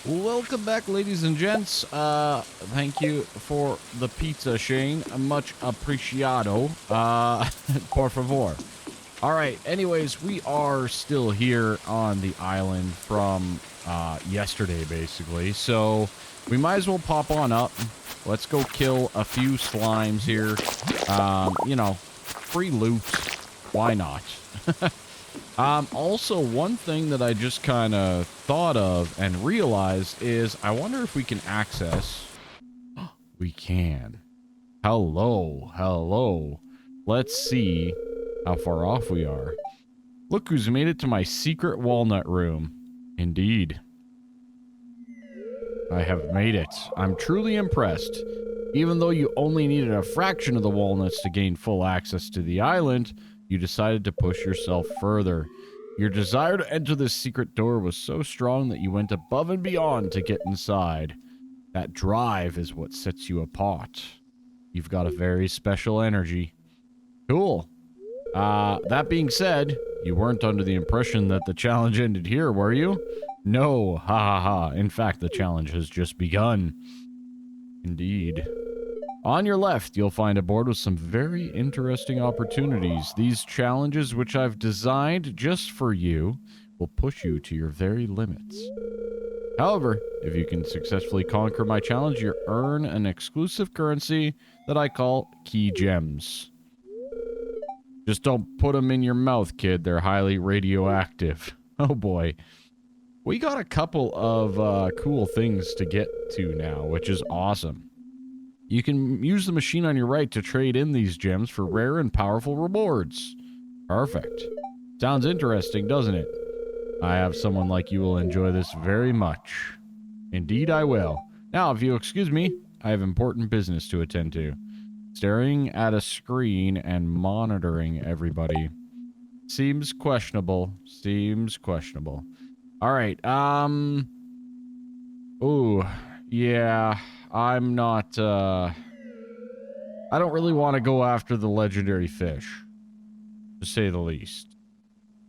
Welcome back, ladies and gents. Thank you for the pizza, Shane. Much appreciado. Por favor. All right. Anyways, we are still here on the island from yesterday, basically. So we might as well pop on up. Let's go kill a few slimes here. You know, free loot. Why not? Also, one thing that I just kind of thought of and realized is I wonder if we can access... We can. Hello, hello. Let's see how far off we are. Look who's made it to my secret walnut room. Indeed. I have made it. I'm truly impressed. Even though you only needed a fraction of the walnuts to gain full access to the island, you decided to push yourself further. Your desire to enter this secret door was so strong that you went above and beyond to get inside. That drive is what sets you apart. You've got a very special energy. Cool. That being said, you weren't under the impression that the challenge ended here, were you? No, ha ha ha. In fact, the challenge has just begun. Indeed. On your left, you'll find a board with some very interesting opportunities. These challenges, which I've designed just for you, will push you to your very limits. However, if you can successfully conquer my challenge, you earn an exclusive currency that I call key gems. Just don't put them in your mouth, kid. They're highly radioactive. Oh boy. We got a couple of cool things to get to now, which is awesome. You can use the machine on your right to trade in these gems for rare and powerful rewards. Perfect. Sounds interesting, doesn't it? I have someone like you will enjoy this very much. Indeed, I will. Now, if you'll excuse me, I have important business to attend to. Staring at a screen and monitoring everybody. Seems questionable. Seems questionable. All right, ooh, yeah, I'm not, I don't really want to go after the legendary fish, to say the least.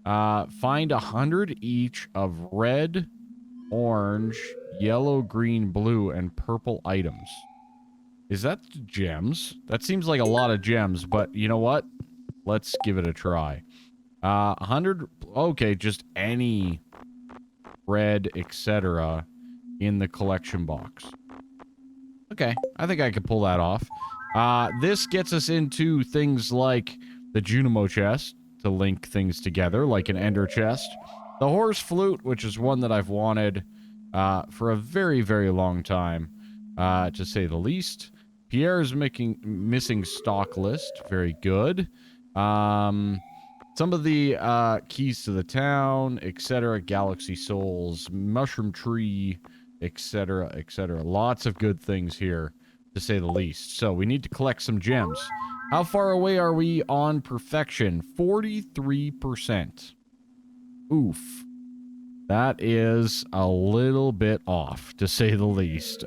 Find 100 each of red, orange, yellow, green, blue, and purple items. Is that gems? That seems like a lot of gems, but you know what? Let's give it a try. 100, okay, just any red, etc. in the collection box. Okay, I think I could pull that off. This gets us into things like the Junimo chest to link things together, like an ender chest. The horse flute, which is one that I've wanted for a very, very long time, to say the least. Pierre's missing stock list. Very good. Some of the keys to the town, etc. Galaxy Souls, Mushroom Tree, etc., etc. Lots of good things here, to say the least. So we need to collect some gems. How far away are we on perfection? 43%. Oof. That is a little bit off, to say the least.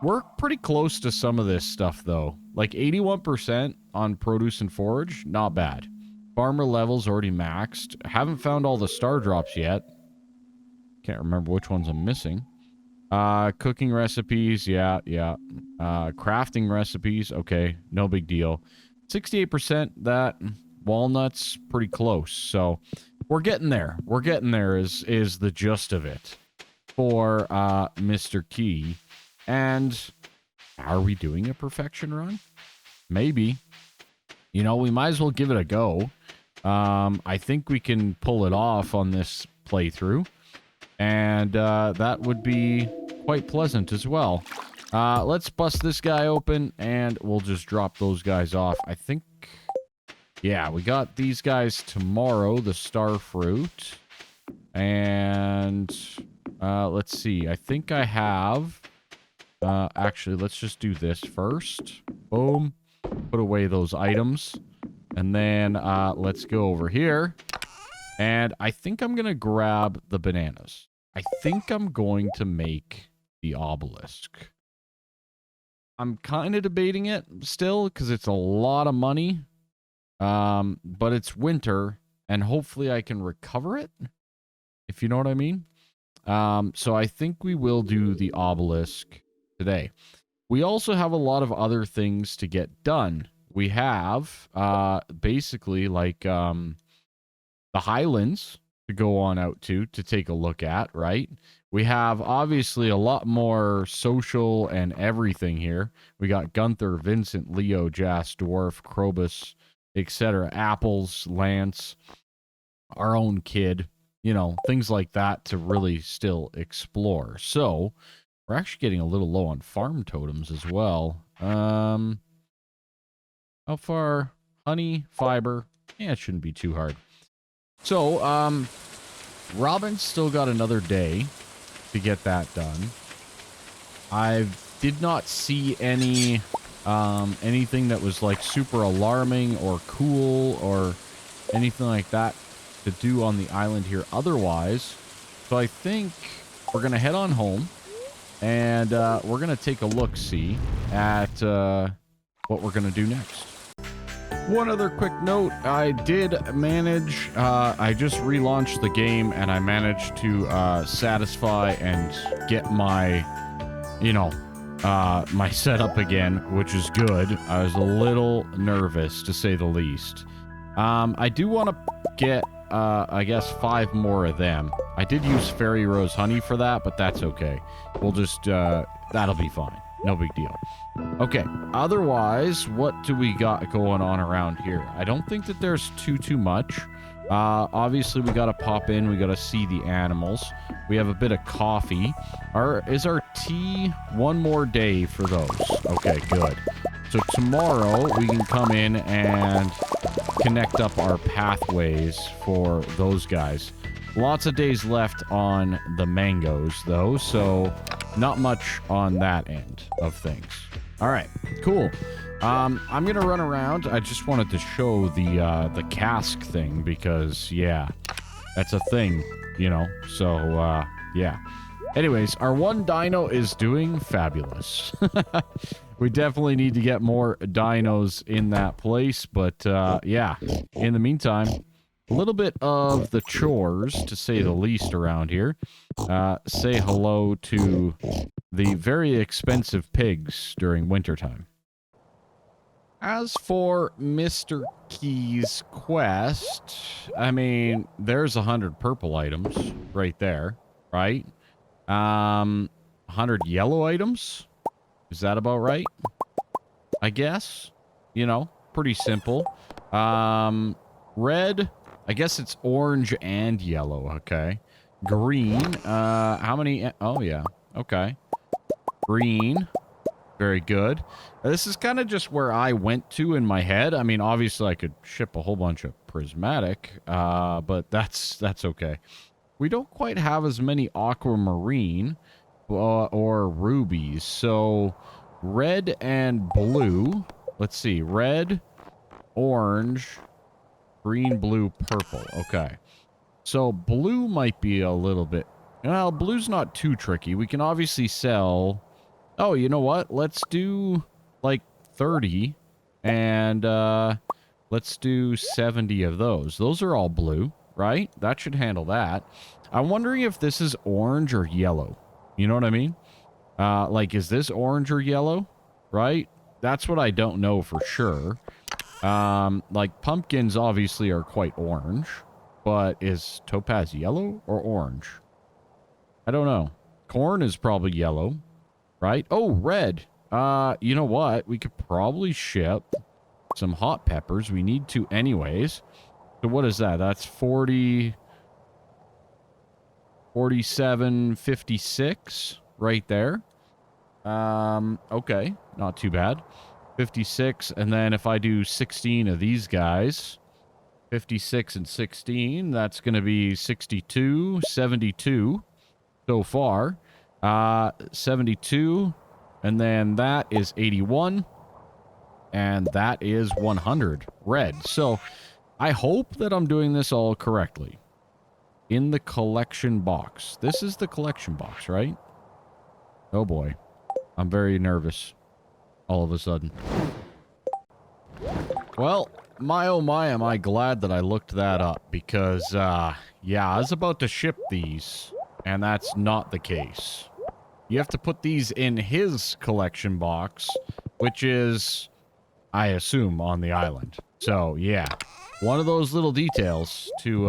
We're pretty close to some of this stuff, though. Like 81% on produce and forage, not bad. Farmer level's already maxed. Haven't found all the star drops yet. Can't remember which ones I'm missing. Cooking recipes, yeah. Crafting recipes, okay, no big deal. 68%, that walnuts, pretty close. So we're getting there. We're getting there is the gist of it for Mr. Key. And are we doing a perfection run? Maybe. You know, we might as well give it a go. I think we can pull it off on this playthrough. And that would be quite pleasant as well. Let's bust this guy open, and we'll just drop those guys off. I think... Yeah, we got these guys tomorrow, the star fruit. And let's see. I think I have... actually, let's just do this first. Boom. Put away those items. And then let's go over here. And I think I'm going to grab the bananas. I think I'm going to make the obelisk. I'm kind of debating it still because it's a lot of money. But it's winter, and hopefully I can recover it, if you know what I mean. So I think we will do the obelisk today. We also have a lot of other things to get done. We have basically like the Highlands to go on out to take a look at, right? We have obviously a lot more social and everything here. We got Gunther, Vincent, Leo, Jas, Dwarf, Krobus, etc. Apples, Lance, our own kid, you know, things like that to really still explore. So we're actually getting a little low on farm totems as well. How far? Honey, fiber. Yeah, it shouldn't be too hard. So, Robin's still got another day to get that done. I did not see any anything that was like super alarming or cool or anything like that to do on the island here otherwise. So I think we're going to head on home and we're going to take a look-see at what we're going to do next. One other quick note, I did manage, I just relaunched the game and I managed to satisfy and get my, you know, my setup again, which is good. I was a little nervous, to say the least. I do want to get, I guess, 5 more of them. I did use Fairy Rose Honey for that, but that's okay. We'll just, that'll be fine. No big deal. Okay, otherwise, what do we got going on around here? I don't think that there's too much. Obviously, we gotta pop in. We gotta see the animals. We have a bit of coffee. Is our tea one more day for those? Okay, good. So tomorrow, we can come in and connect up our pathways for those guys. Lots of days left on the mangoes, though, so not much on that end of things. All right, cool. I'm gonna run around. I just wanted to show the cask thing because, yeah, that's a thing, you know. So, yeah. Anyways, our one dino is doing fabulous. We definitely need to get more dinos in that place, but yeah. In the meantime, a little bit of the chores, to say the least, around here. Say hello to the very expensive pigs during wintertime. As for Mr. Key's quest, I mean, there's 100 purple items right there, right? 100 yellow items? Is that about right? I guess. You know, pretty simple. Red, I guess it's orange and yellow, okay. Green, how many? Oh, yeah, okay. Green, very good. This is kind of just where I went to in my head. I mean, obviously I could ship a whole bunch of prismatic, but that's okay. We don't quite have as many aquamarine or rubies, so red and blue. Let's see, red, orange, green, blue, purple. Okay. So blue might be a little bit... Well, blue's not too tricky. We can obviously sell... Oh, you know what? Let's do, like, 30. And, let's do 70 of those. Those are all blue, right? That should handle that. I'm wondering if this is orange or yellow. You know what I mean? Like, is this orange or yellow? Right? That's what I don't know for sure. Like, pumpkins obviously are quite orange. But is topaz yellow or orange? I don't know. Corn is probably yellow, right? Oh, red. You know what? We could probably ship some hot peppers. We need to anyways. So what is that? That's 40... 47, 56 right there. Okay. Not too bad. 56. And then if I do 16 of these guys... 56 and 16, that's going to be 62, 72 so far. 72, and then that is 81, and that is 100 red. So I hope that I'm doing this all correctly. In the collection box. This is the collection box, right? Oh boy. I'm very nervous all of a sudden. Well... My oh my, am I glad that I looked that up, because, yeah, I was about to ship these, And that's not the case. You have to put these in his collection box, which is, I assume, on the island. So, yeah. One of those little details to,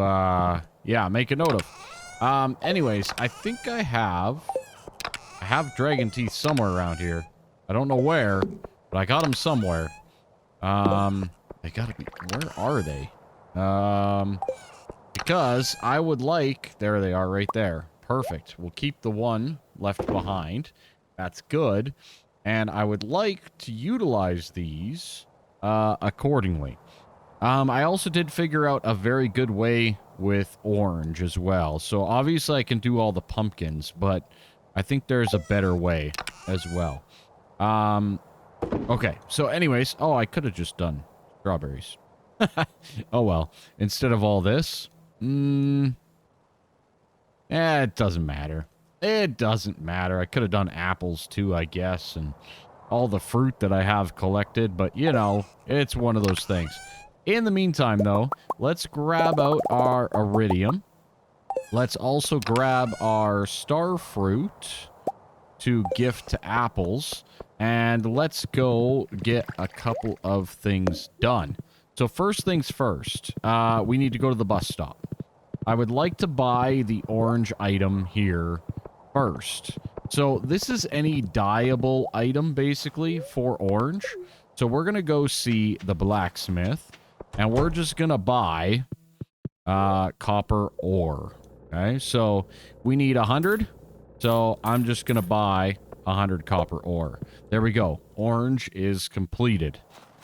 yeah, make a note of. Anyways, I think I have dragon teeth somewhere around here. I don't know where, but I got them somewhere. They gotta be, where are they? Because I would like, there they are right there. Perfect. We'll keep the one left behind. That's good. And I would like to utilize these accordingly. I also did figure out a very good way with orange as well. So obviously I can do all the pumpkins, but I think there's a better way as well. Okay. So anyways, oh, I could have just done strawberries. Oh well. Instead of all this, it doesn't matter. It doesn't matter. I could have done apples too, I guess, and all the fruit that I have collected, but you know, it's one of those things. In the meantime, though, let's grab out our iridium. Let's also grab our star fruit to gift to apples, and let's go get a couple of things done. So first things first, we need to go to the bus stop. I would like to buy the orange item here first. So this is any dyeable item, basically, for orange. So we're going to go see the blacksmith, and we're just going to buy copper ore. Okay, so we need 100. So I'm just going to buy 100 copper ore. There we go. Orange is completed.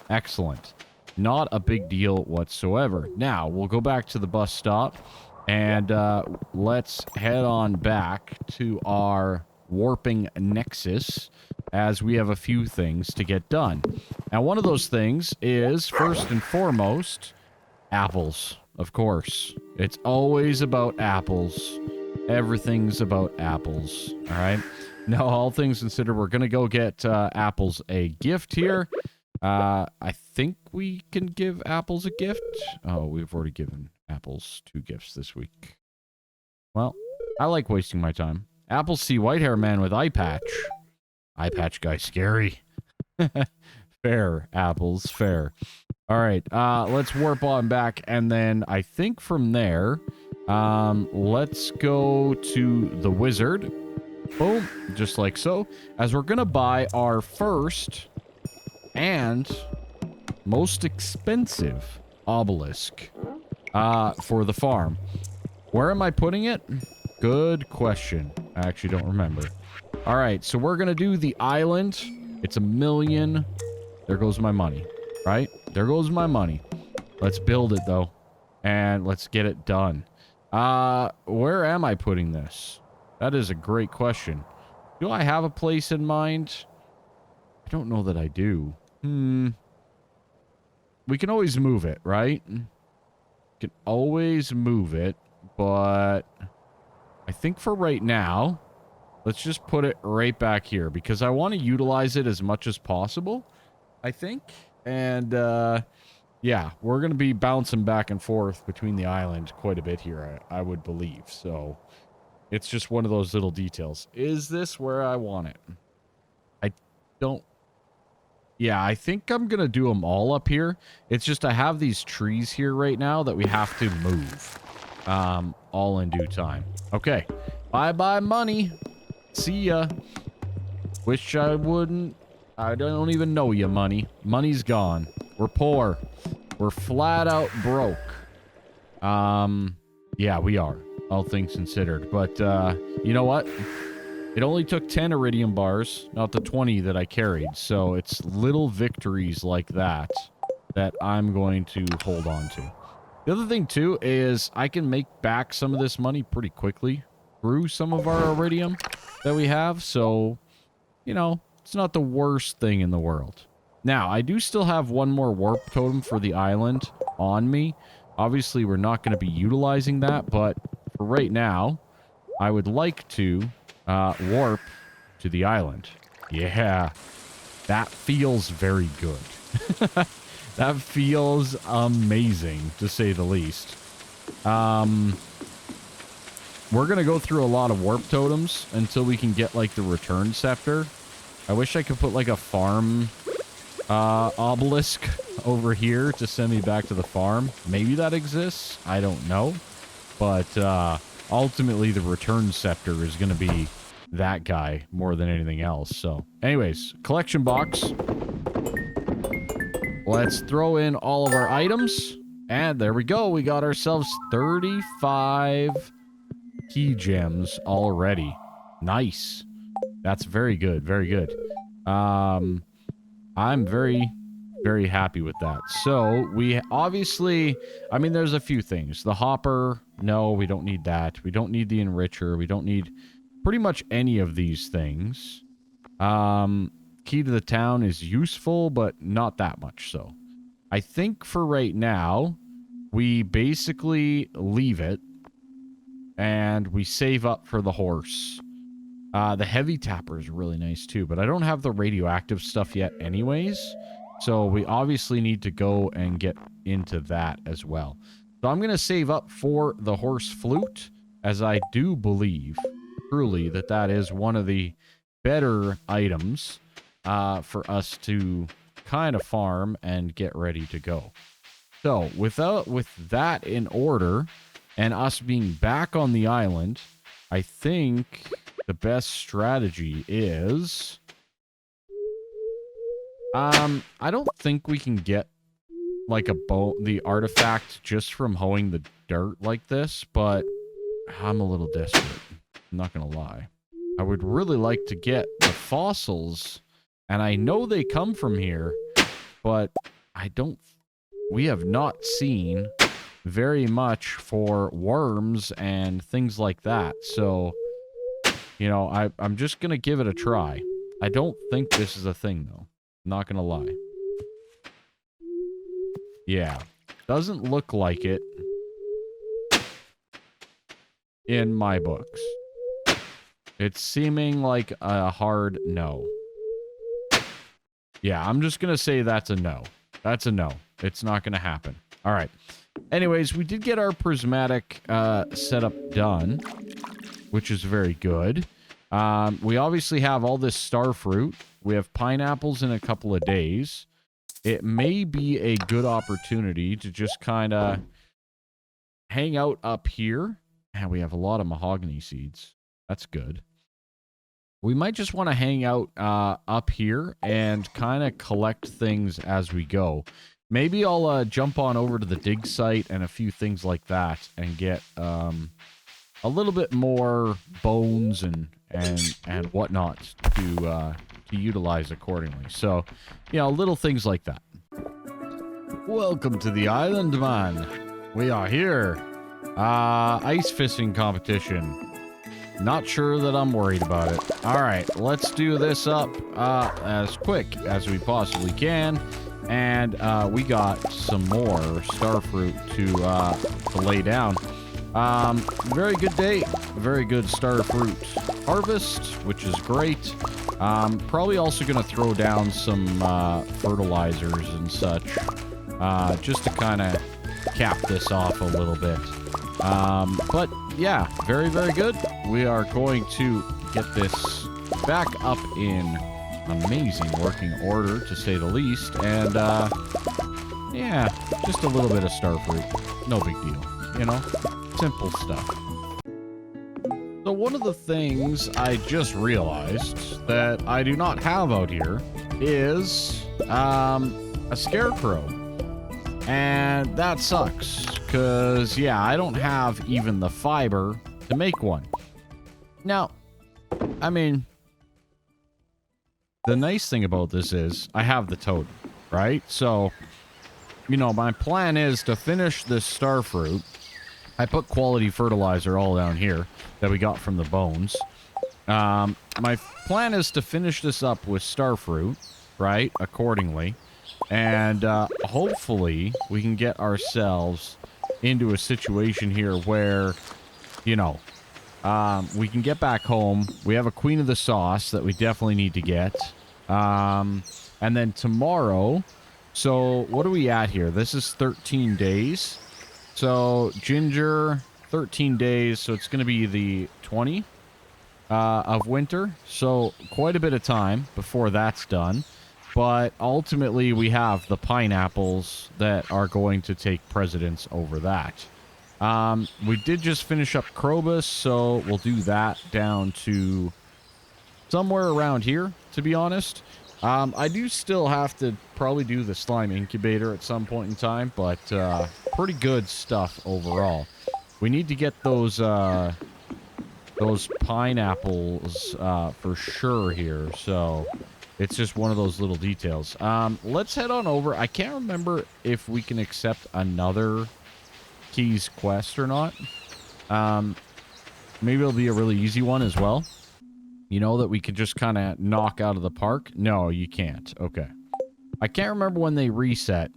Excellent. Not a big deal whatsoever. Now, we'll go back to the bus stop, and let's head on back to our warping nexus, as we have a few things to get done. Now, one of those things is, first and foremost, apples, of course. It's always about apples. Everything's about apples, all right? Now, all things considered, we're going to go get apples a gift here. I think we can give apples a gift. Oh, we've already given apples 2 gifts this week. Well, I like wasting my time. Apples see white hair man with eye patch. Eye patch guy scary. Fair, apples, fair. All right, let's warp on back, and then I think from there, let's go to the wizard. Boom, just like so. As we're gonna buy our first and most expensive obelisk for the farm. Where am I putting it? Good question. I actually don't remember. All right, so we're gonna do the island. It's 1 million. There goes my money, right? There goes my money. Let's build it though, and let's get it done. Where am I putting this? That is a great question. Do I have a place in mind? I don't know that I do. We can always move it, right? We can always move it, but I think for right now, let's just put it right back here, because I want to utilize it as much as possible, I think. And, yeah, we're going to be bouncing back and forth between the island quite a bit here, I would believe. So it's just one of those little details. Is this where I want it? I don't... Yeah, I think I'm going to do them all up here. It's just I have these trees here right now that we have to move. All in due time. Okay. Bye-bye money. See ya. Wish I wouldn't. I don't even know you, money. Money's gone. We're poor. We're flat out broke. Yeah, we are. All things considered. But, you know what? It only took 10 iridium bars, not the 20 that I carried. So it's little victories like that that I'm going to hold on to. The other thing, too, is I can make back some of this money pretty quickly through some of our iridium that we have. So, you know, it's not the worst thing in the world. Now, I do still have one more warp totem for the island on me. Obviously, we're not going to be utilizing that, but for right now, I would like to warp to the island. Yeah, that feels very good. That feels amazing, to say the least. we're going to go through a lot of warp totems until we can get, like, the return scepter. I wish I could put, like, a farm obelisk over here to send me back to the farm. Maybe that exists. I don't know. But ultimately, the return scepter is going to be that guy more than anything else. So, anyways, collection box. Let's throw in all of our items. And there we go. We got ourselves 35 key gems already. Nice. That's very good. Very good. I'm very, very happy with that. So, we obviously... I mean, there's a few things. The hopper, no, we don't need that. We don't need the enricher. We don't need pretty much any of these things. Key to the town is useful, but not that much so. I think for right now, we basically leave it, and we save up for the horse. The heavy tapper is really nice too, but I don't have the radioactive stuff yet anyways, so we obviously need to go and get into that as well. So I'm going to save up for the horse flute, as I do believe, truly, that that is one of the better items for us to kind of farm and get ready to go. So, with that in order, and us being back on the island, I think the best strategy is... I don't think we can get, like, the artifact just from hoeing the dirt like this, but I'm a little desperate. I'm not gonna lie. I would really like to get the fossils, and I know they come from here, but we have not seen very much for worms and things like that. So, you know, I'm just going to give it a try. I don't think this is a thing, though. Not going to lie. Yeah. Doesn't look like it in my books. It's seeming like a hard no. Yeah, I'm just going to say that's a no. That's a no. It's not going to happen. All right. Anyways, we did get our prismatic setup done, which is very good. We obviously have all this star fruit. We have pineapples in a couple of days. It may be a good opportunity to just kind of hang out up here. And we have a lot of mahogany seeds. That's good. We might just want to hang out up here and kind of collect things as we go. Maybe I'll jump on over to the dig site and a few things like that and get a little bit more bones and whatnot to utilize accordingly. So, you know, little things like that. Welcome to the island, man. We are here. Ice fishing competition. Not sure that I'm worried about it. All right, let's do this up as quick as we possibly can. And we got some more starfruit to lay down. Very good day. Very good starfruit harvest, which is great. Probably also going to throw down some fertilizers and such, just to kind of cap this off a little bit. But yeah, very, very good. We are going to get this back up in amazing working order, to say the least. And yeah, just a little bit of starfruit. No big deal, you know? Simple stuff. So one of the things I just realized that I do not have out here is a scarecrow. And that sucks, because, yeah, I don't have even the fiber to make one. Now, I mean, the nice thing about this is I have the totem, right? So, you know, my plan is to finish this starfruit. I put quality fertilizer all down here that we got from the bones. My plan is to finish this up with starfruit, right, accordingly. And hopefully we can get ourselves into a situation here where, you know, we can get back home. We have a queen of the sauce that we definitely need to get. And then tomorrow, so what are we at here? This is 13 days. So ginger, 13 days, so it's going to be the 20 of winter. So quite a bit of time before that's done. But ultimately, we have the pineapples that are going to take precedence over that. We did just finish up Krobus, so we'll do that down to somewhere around here, to be honest. I do still have to probably do the slime incubator at some point in time, but pretty good stuff overall. We need to get those pineapples for sure here, so it's just one of those little details. Let's head on over. I can't remember if we can accept another Keys quest or not. Maybe it'll be a really easy one as well. You know, that we could just kind of knock out of the park. No, you can't. Okay. I can't remember when they reset,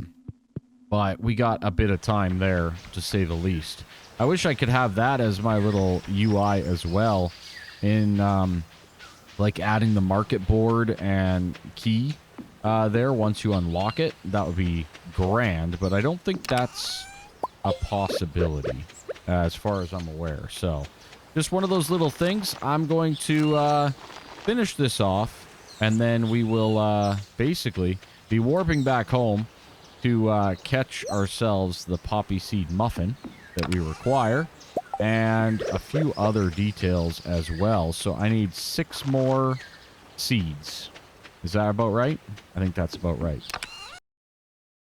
but we got a bit of time there, to say the least. I wish I could have that as my little UI as well in, like, adding the market board and key there once you unlock it. That would be grand, but I don't think that's a possibility as far as I'm aware. So, just one of those little things. I'm going to finish this off, and then we will basically be warping back home to catch ourselves the poppy seed muffin that we require, and a few other details as well. So I need 6 more seeds. Is that about right? I think that's about right.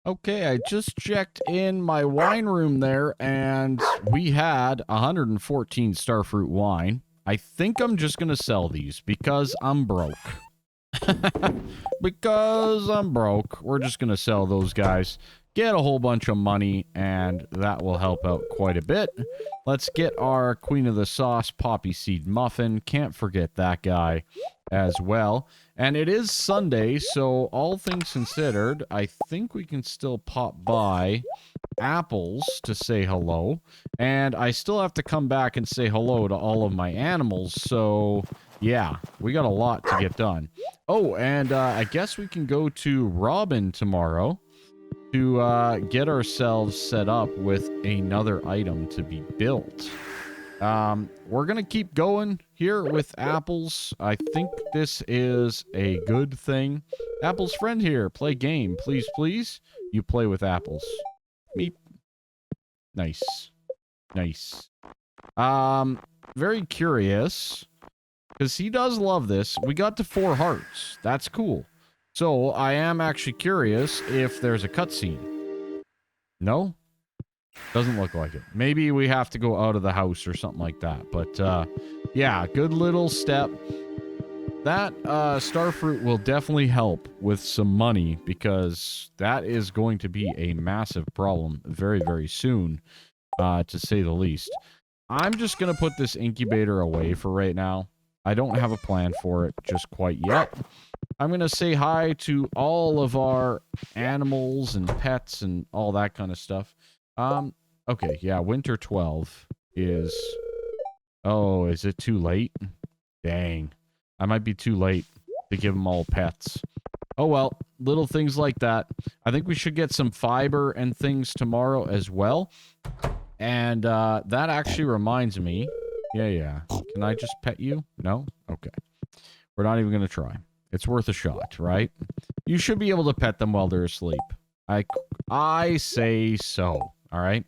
Okay, I just checked in my wine room there, and we had 114 starfruit wine. I think I'm just going to sell these because I'm broke. Because I'm broke. We're just going to sell those guys. Get a whole bunch of money, and that will help out quite a bit. Let's get our Queen of the Sauce Poppy Seed Muffin. Can't forget that guy as well. And it is Sunday, so all things considered, I think we can still pop by Apples to say hello. And I still have to come back and say hello to all of my animals, so yeah, we got a lot to get done. Oh, and I guess we can go to Robin tomorrow to get ourselves set up with another item to be built. We're going to keep going here with Apples. I think this is a good thing. Apple's friend here. Play game. Please, please. You play with Apples. Meep. Nice. Nice. Very curious, because he does love this. We got to 4 hearts. That's cool. So, I am actually curious if there's a cutscene. No? Doesn't look like it. Maybe we have to go out of the house or something like that. But, yeah, good little step. That starfruit will definitely help with some money, because that is going to be a massive problem very, very soon, to say the least. I'm just going to put this incubator away for right now. I don't have a plan for it just quite yet. I'm going to say hi to all of our animals and pets and all that kind of stuff. Okay, yeah, winter 12 is... Oh, is it too late? Dang. I might be too late to give them all pets. Oh well, little things like that. I think we should get some fiber and things tomorrow as well. And that actually reminds me... Yeah. Can I just pet you? No? Okay. We're not even going to try. It's worth a shot, right? You should be able to pet them while they're asleep. I say so. All right.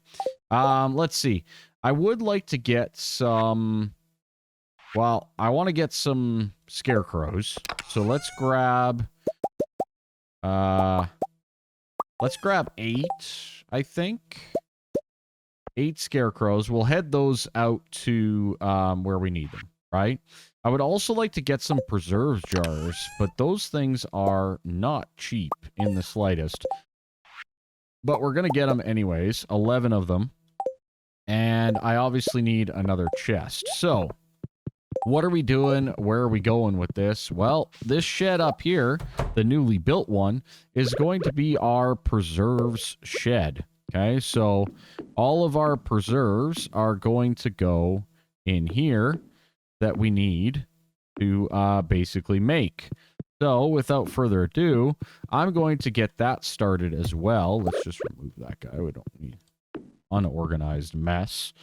Let's see. I would like to get some... Well, I want to get some scarecrows. So let's grab... Let's grab 8, I think. 8 scarecrows. We'll head those out to where we need them, right? I would also like to get some preserves jars, but those things are not cheap in the slightest. But we're going to get them anyways, 11 of them. And I obviously need another chest. So, what are we doing? Where are we going with this? Well, this shed up here, the newly built one, is going to be our preserves shed. Okay, so all of our preserves are going to go in here that we need to basically make. So, without further ado, I'm going to get that started as well. Let's just remove that guy. We don't need unorganized mess.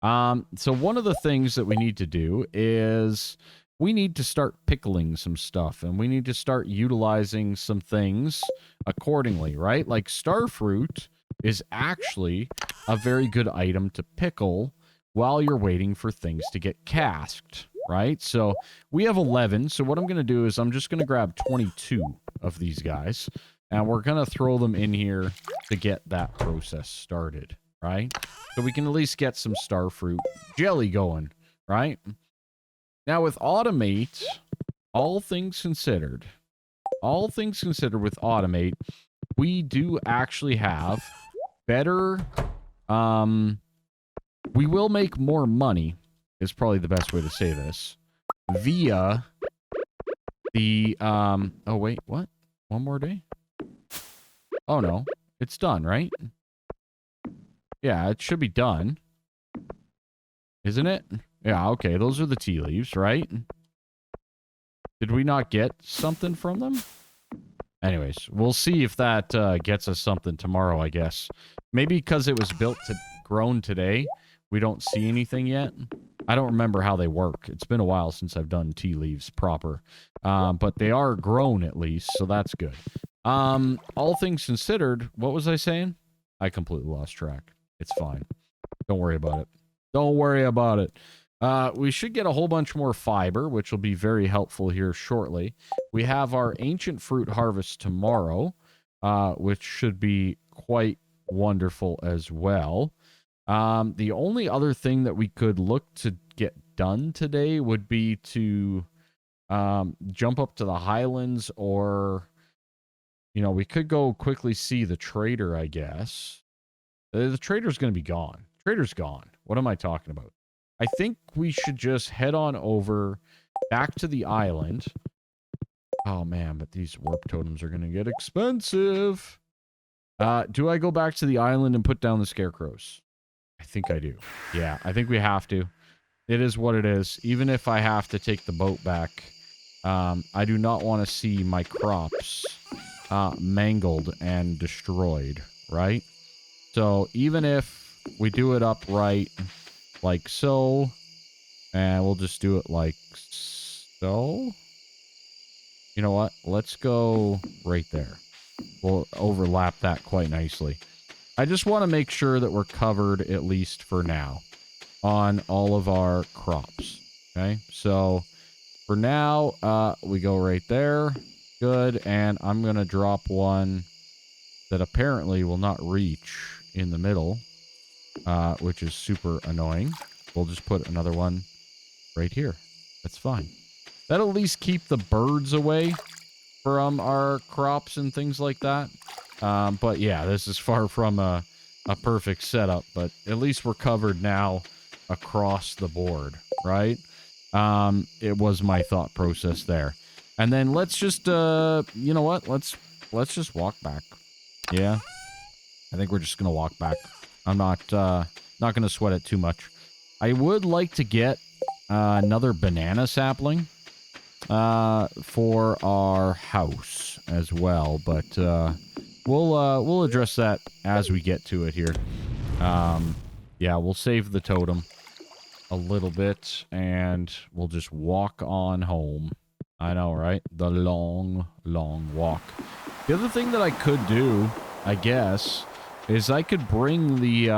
So one of the things that we need to do is we need to start pickling some stuff, and we need to start utilizing some things accordingly, right? Like starfruit is actually a very good item to pickle while you're waiting for things to get casked, right? So we have 11, so what I'm going to do is I'm just going to grab 22 of these guys, and we're going to throw them in here to get that process started, right? So we can at least get some starfruit jelly going, right? Now with automate, all things considered with automate, we do actually have better, we will make more money, is probably the best way to say this, via the, oh wait, what? One more day? Oh no, it's done, right? Yeah, it should be done. Isn't it? Yeah, okay, those are the tea leaves, right? Did we not get something from them? Anyways, we'll see if that gets us something tomorrow, I guess. Maybe because it was grown today, we don't see anything yet. I don't remember how they work. It's been a while since I've done tea leaves proper. But they are grown at least, so that's good. All things considered, what was I saying? I completely lost track. It's fine. Don't worry about it. Don't worry about it. We should get a whole bunch more fiber, which will be very helpful here shortly. We have our ancient fruit harvest tomorrow, which should be quite wonderful as well. The only other thing that we could look to get done today would be to jump up to the highlands, or, you know, we could go quickly see the trader, I guess. The trader's going to be gone. Trader's gone. What am I talking about? I think we should just head on over back to the island. Oh, man, but these warp totems are going to get expensive. Do I go back to the island and put down the scarecrows? I think I do. Yeah, I think we have to. It is what it is. Even if I have to take the boat back, I do not want to see my crops mangled and destroyed, right? So even if we do it upright, like so, and we'll just do it like so. You know what? Let's go right there. We'll overlap that quite nicely. I just want to make sure that we're covered, at least for now, on all of our crops. Okay, so for now, we go right there. Good, and I'm going to drop one that apparently will not reach in the middle, which is super annoying. We'll just put another one right here. That's fine. That'll at least keep the birds away from our crops and things like that. But yeah, this is far from a perfect setup, but at least we're covered now across the board, right? It was my thought process there. And then let's just, you know what? Let's just walk back. Yeah. I think we're just going to walk back. I'm not going to sweat it too much. I would like to get another banana sapling for our house as well, but we'll address that as we get to it here. Yeah, we'll save the totem a little bit, and we'll just walk on home. I know, right? The long, long walk. The other thing that I could do, I guess, is I could bring the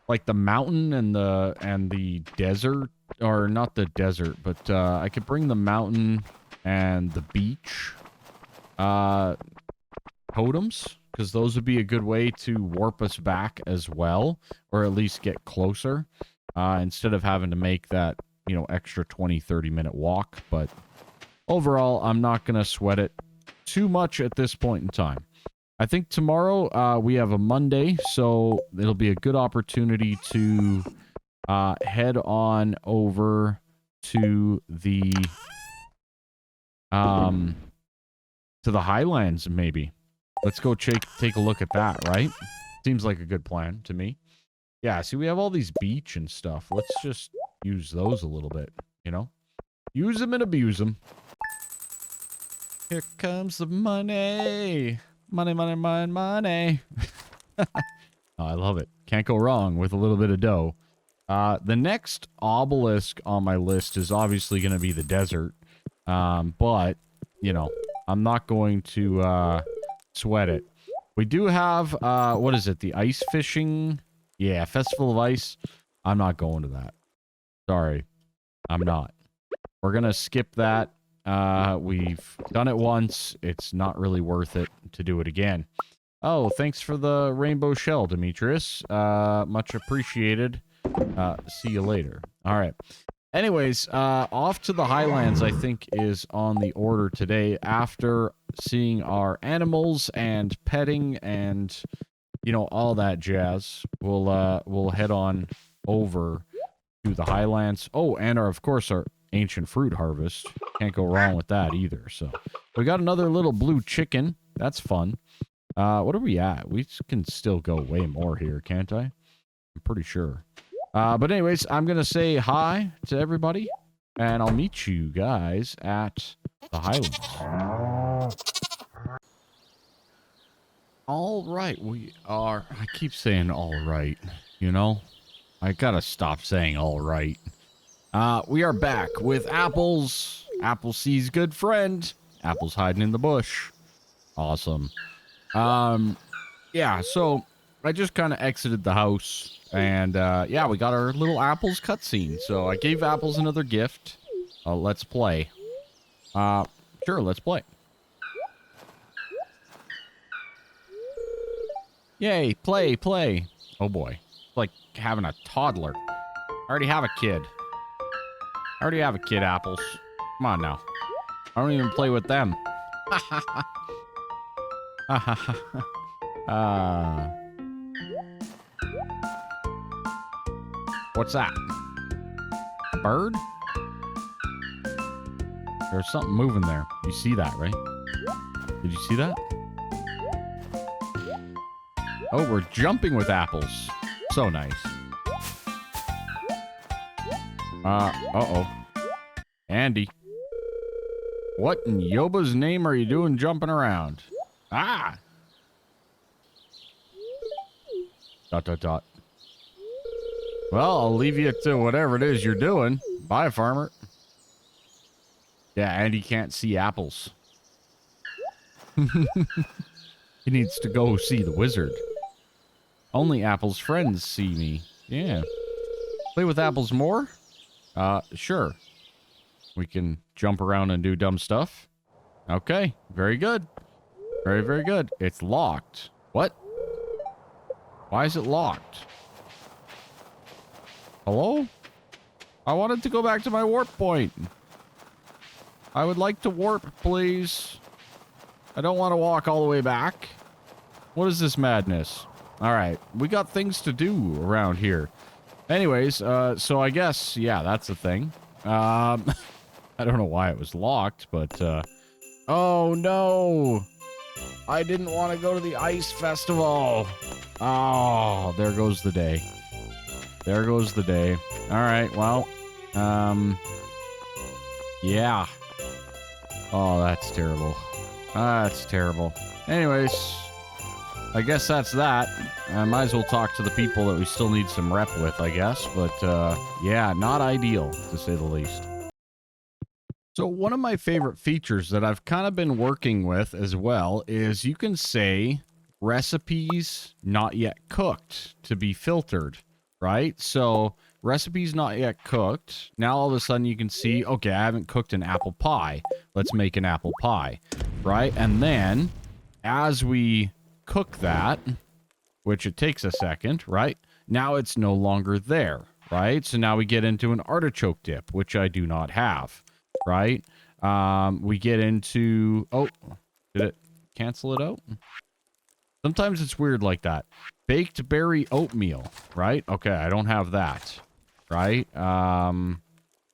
like the mountain and the desert, or not the desert, but I could bring the mountain and the beach totems, because those would be a good way to warp us back as well, or at least get closer, instead of having to make that, you know, extra 20-30 minute walk. But overall, I'm not going to sweat it too much at this point in time. I think tomorrow we have a Monday, so it'll be a good opportunity to head on over to the Highlands, maybe. Let's go take a look at that, right? Seems like a good plan to me. Yeah, see, we have all these beach and stuff. Let's just use those a little bit, you know? Use them and abuse them. Here comes the money. Money, money, money, money. Oh, I love it. Can't go wrong with a little bit of dough. The next obelisk on my list is obviously going to be the desert. But, you know, I'm not going to sweat it. We do have, what is it? The ice fishing? Yeah, Festival of Ice. I'm not going to that. Sorry. I'm not. We're going to skip that. We've done it once. It's not really worth it to do it again. Oh, thanks for the rainbow shell, Demetrius. Much appreciated. See you later. All right. Anyways, off to the Highlands, I think, is on the order today after seeing our animals and petting and, you know, all that jazz. We'll head on over to the Highlands. Oh, and of course, our ancient fruit harvest. Can't go wrong with that either. So we got another little blue chicken. That's fun. What are we at? We can still go way more here, can't I? I'm pretty sure. But anyways, I'm going to say hi to everybody, and I'll meet you guys at the Highlands. All right, we are... I keep saying all right, you know? I gotta stop saying all right. We are back with Apples. Appleseed's good friend. Apple's hiding in the bush. Awesome. Yeah, so I just kind of exited the house. And, yeah, we got our little Apples cutscene. So I gave Apples another gift. Let's play. Sure, let's play. Yay, play. Oh, boy. It's like having a toddler. I already have a kid. Apples. Come on now. I don't even play with them. What's that? A bird? There's something moving there. You see that, right? Did you see that? Oh, we're jumping with apples. So nice. Uh-oh. Andy. What in Yoba's name are you doing jumping around? Ah! Dot. Well, I'll leave you to whatever it is you're doing. Bye, farmer. Yeah, Andy can't see apples. He needs to go see the wizard. Only Apple's friends see me. Yeah. Play with apples more? Sure. We can jump around and do dumb stuff. Okay, very good. Very, very good. It's locked. What? Why is it locked? Hello? I wanted to go back to my warp point. I would like to warp, please. I don't want to walk all the way back. What is this madness? All right, we got things to do around here. Anyways, so I guess, yeah, that's the thing. I don't know why it was locked, but, oh no! I didn't want to go to the ice festival. Oh, there goes the day. There goes the day. All right, well, yeah. Oh, that's terrible. That's terrible. Anyways, I guess that's that. I might as well talk to the people that we still need some rep with, I guess. But, yeah, not ideal, to say the least. So one of my favorite features that I've kind of been working with as well is you can say recipes not yet cooked to be filtered, right? So recipes not yet cooked. Now all of a sudden you can see, okay, I haven't cooked an apple pie. Let's make an apple pie, right? And then as we cook that, which it takes a second, right? Now it's no longer there, right? So now we get into an artichoke dip, which I do not have, right? We get into, oh, did it cancel it out? Sometimes it's weird like that. Baked berry oatmeal, right? Okay, I don't have that, right?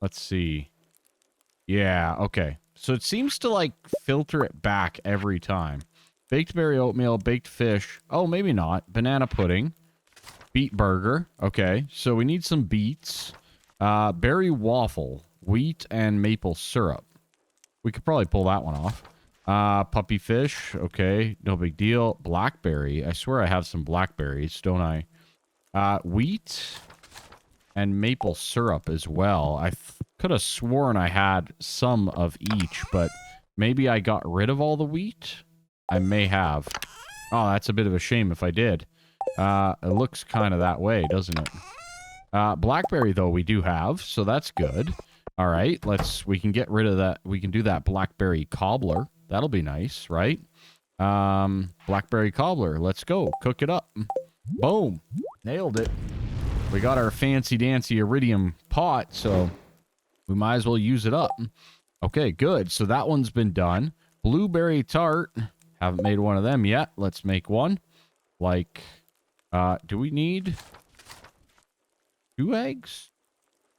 Let's see. Yeah, okay. So it seems to like filter it back every time. Baked berry oatmeal, baked fish. Oh, maybe not. Banana pudding. Beet burger. Okay, so we need some beets. Berry waffle. Wheat and maple syrup. We could probably pull that one off. Puppy fish. Okay, no big deal. Blackberry. I swear I have some blackberries, don't I? Wheat and maple syrup as well. I could have sworn I had some of each, but maybe I got rid of all the wheat? I may have. Oh, that's a bit of a shame if I did. It looks kind of that way, doesn't it? Blackberry, though, we do have, so that's good. All right, we can get rid of that. We can do that blackberry cobbler. That'll be nice, right? Blackberry cobbler. Let's go. Cook it up. Boom. Nailed it. We got our fancy-dancy iridium pot, so we might as well use it up. Okay, good. So that one's been done. Blueberry tart. Haven't made one of them yet. Let's make one. Like, do we need 2 eggs?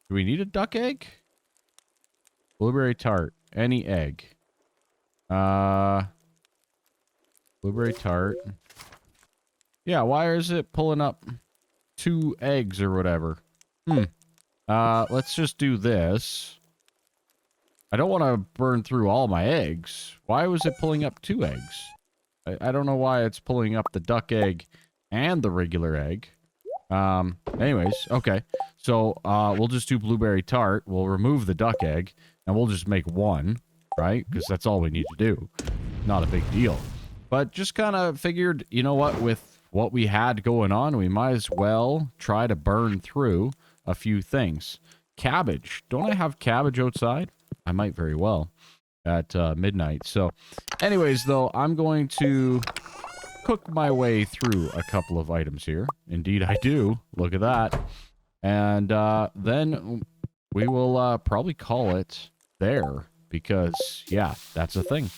Do we need a duck egg? Blueberry tart. Any egg. Blueberry tart. Yeah, why is it pulling up 2 eggs or whatever? Let's just do this. I don't want to burn through all my eggs. Why was it pulling up 2 eggs? I don't know why it's pulling up the duck egg and the regular egg. Anyways, okay. So, we'll just do blueberry tart. We'll remove the duck egg, and we'll just make 1, right? Because that's all we need to do. Not a big deal. But just kind of figured, you know what, with what we had going on, we might as well try to burn through a few things. Cabbage. Don't I have cabbage outside? I might very well at midnight. So, anyways, though, I'm going to cook my way through a couple of items here. Indeed, I do. Look at that. And then we will probably call it there because, yeah, that's a thing.